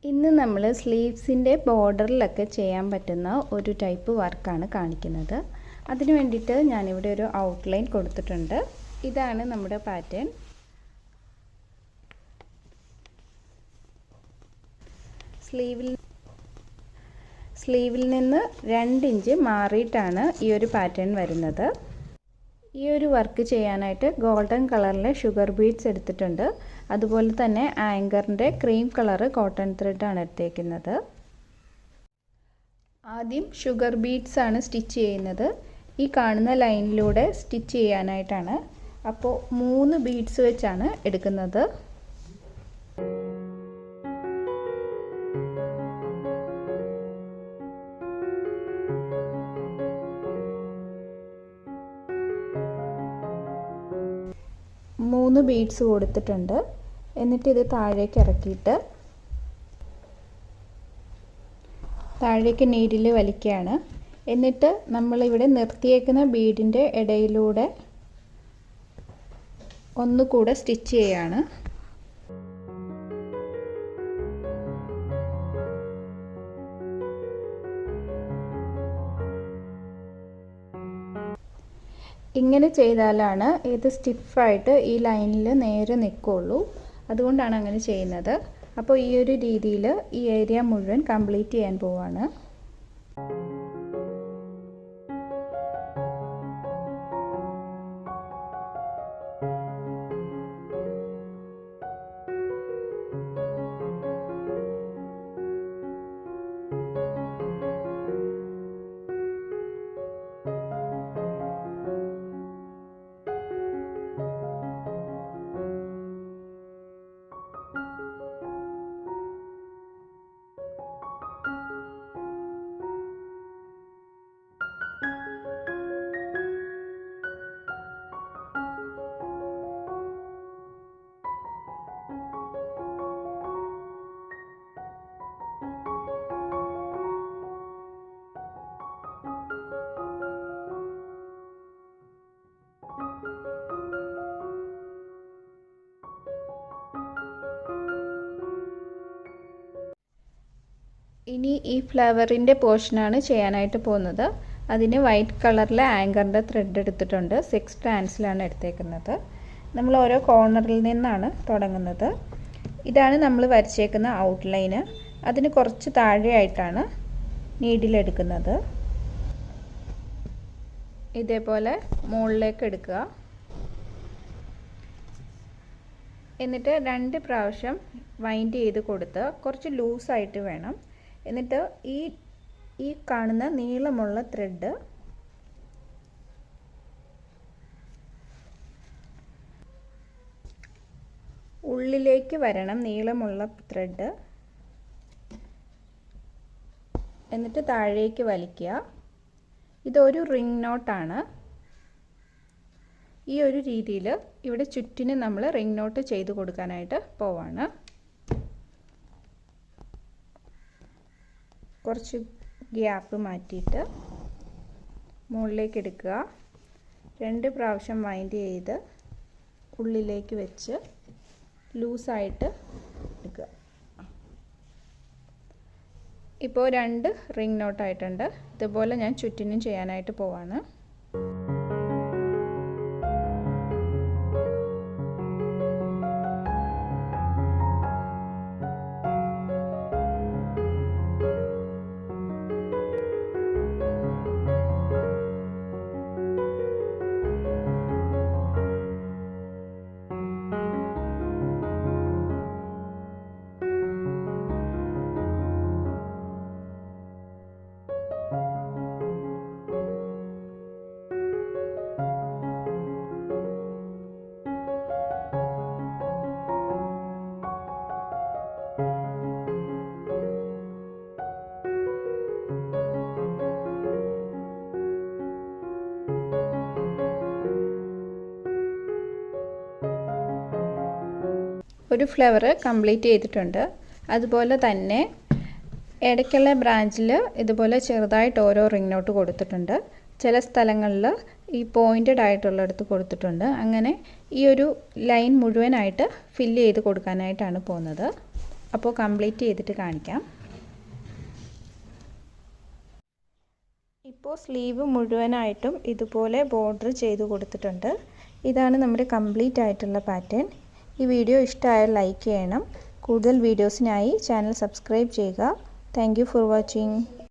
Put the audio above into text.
ഇന്ന് നമ്മൾ സ്ലീവ്സിൻ്റെ ബോർഡറിലൊക്കെ ചെയ്യാൻ പറ്റുന്ന ഒരു ടൈപ്പ് വർക്കാണ് കാണിക്കുന്നത്. അതിനു വേണ്ടിയിട്ട് ഞാനിവിടെ ഒരു ഔട്ട്ലൈൻ കൊടുത്തിട്ടുണ്ട്. ഇതാണ് നമ്മുടെ പാറ്റേൺ. സ്ലീവിൽ നിന്ന് 2 ഇഞ്ച് മാറിയിട്ടാണ് ഈ ഒരു പാറ്റേൺ വരുന്നത്. ഈ ഒരു വർക്ക് ചെയ്യാനായിട്ട് ഗോൾഡൻ കളറിലെ ഷുഗർ ബീഡ്സ് എടുത്തിട്ടുണ്ട്. അതുപോലെ തന്നെ ആങ്കറിൻ്റെ ക്രീം കളറ് കോട്ടൺ ത്രെഡാണ് എടുത്തേക്കുന്നത്. ആദ്യം ഷുഗർ ബീഡ്സ് ആണ് സ്റ്റിച്ച് ചെയ്യുന്നത്. ഈ കാണുന്ന ലൈനിലൂടെ സ്റ്റിച്ച് ചെയ്യാനായിട്ടാണ്. അപ്പോൾ 3 ബീഡ്സ് വെച്ചാണ് എടുക്കുന്നത്. മൂന്ന് ബീഡ്സ് കൊടുത്തിട്ടുണ്ട്. എന്നിട്ട് ഇത് താഴേക്ക് ഇറക്കിയിട്ട് താഴേക്ക് നീഡിൽ വലിക്കുകയാണ്. എന്നിട്ട് നമ്മളിവിടെ നിർത്തിയേക്കുന്ന ബീഡിൻ്റെ ഇടയിലൂടെ ഒന്നുകൂടെ സ്റ്റിച്ച് ചെയ്യാണ്. ഇങ്ങനെ ചെയ്താലാണ് ഇത് സ്റ്റിഫായിട്ട് ഈ ലൈനിൽ നേരെ നിൽക്കുള്ളൂ. അതുകൊണ്ടാണ് അങ്ങനെ ചെയ്യുന്നത്. അപ്പോൾ ഈ ഒരു രീതിയിൽ ഈ ഏരിയ മുഴുവൻ കംപ്ലീറ്റ് ചെയ്യാൻ പോവാണ്. ഇനി ഈ ഫ്ലവറിൻ്റെ പോർഷനാണ് ചെയ്യാനായിട്ട് പോകുന്നത്. അതിന് വൈറ്റ് കളറിലെ ആങ്കറിൻ്റെ ത്രെഡ് എടുത്തിട്ടുണ്ട്. 6 സ്ട്രാൻഡ്സിലാണ് എടുത്തേക്കുന്നത്. നമ്മൾ ഓരോ കോർണറിൽ നിന്നാണ് തുടങ്ങുന്നത്. ഇതാണ് നമ്മൾ വരച്ചേക്കുന്ന ഔട്ട്ലൈന്. അതിന് കുറച്ച് താഴെയായിട്ടാണ് നീഡിലെടുക്കുന്നത്. ഇതേപോലെ മുകളിലേക്ക് എടുക്കുക. എന്നിട്ട് 2 പ്രാവശ്യം വൈൻഡ് ചെയ്ത് കൊടുത്ത് കുറച്ച് ലൂസായിട്ട് വേണം. എന്നിട്ട് ഈ കാണുന്ന നീളമുള്ള ത്രെഡ് ഉള്ളിലേക്ക് വരണം. നീളമുള്ള ത്രെഡ് എന്നിട്ട് താഴേക്ക് വലിക്കുക. ഇതൊരു റിംഗ് നോട്ടാണ്. ഈ ഒരു രീതിയിൽ ഇവിടെ ചുറ്റിന് നമ്മൾ റിംഗ് നോട്ട് ചെയ്ത് കൊടുക്കാനായിട്ട് പോവാണ്. കുറച്ച് ഗ്യാപ്പ് മാറ്റിയിട്ട് മുകളിലേക്ക് എടുക്കുക. 2 പ്രാവശ്യം വൈൻഡ് ചെയ്ത് ഉള്ളിലേക്ക് വെച്ച് ലൂസായിട്ട് എടുക്കുക. ഇപ്പോൾ 2 റിംഗ് നോട്ടായിട്ടുണ്ട്. ഇതുപോലെ ഞാൻ ചുറ്റിനും ചെയ്യാനായിട്ട് പോവാണ്. ഒരു ഫ്ലവർ കംപ്ലീറ്റ് ചെയ്തിട്ടുണ്ട്. അതുപോലെ തന്നെ ഇടയ്ക്കുള്ള ബ്രാഞ്ചിൽ ഇതുപോലെ ചെറുതായിട്ട് ഓരോ റിംഗ് നോട്ട് കൊടുത്തിട്ടുണ്ട്. ചില സ്ഥലങ്ങളിൽ ഈ പോയിൻറ്റഡ് ആയിട്ടുള്ളിടത്ത് കൊടുത്തിട്ടുണ്ട്. അങ്ങനെ ഈ ഒരു ലൈൻ മുഴുവനായിട്ട് ഫില്ല് ചെയ്ത് കൊടുക്കാനായിട്ടാണ് പോകുന്നത്. അപ്പോൾ കംപ്ലീറ്റ് ചെയ്തിട്ട് കാണിക്കാം. ഇപ്പോൾ സ്ലീവ് മുഴുവനായിട്ടും ഇതുപോലെ ബോർഡർ ചെയ്ത് കൊടുത്തിട്ടുണ്ട്. ഇതാണ് നമ്മുടെ കംപ്ലീറ്റ് ആയിട്ടുള്ള പാറ്റേൺ. ഈ വീഡിയോ ഇഷ്ടമായാൽ ലൈക്ക് ചെയ്യണം. കൂടുതൽ വീഡിയോസിനായി ചാനൽ സബ്സ്ക്രൈബ് ചെയ്യുക. Thank you for watching.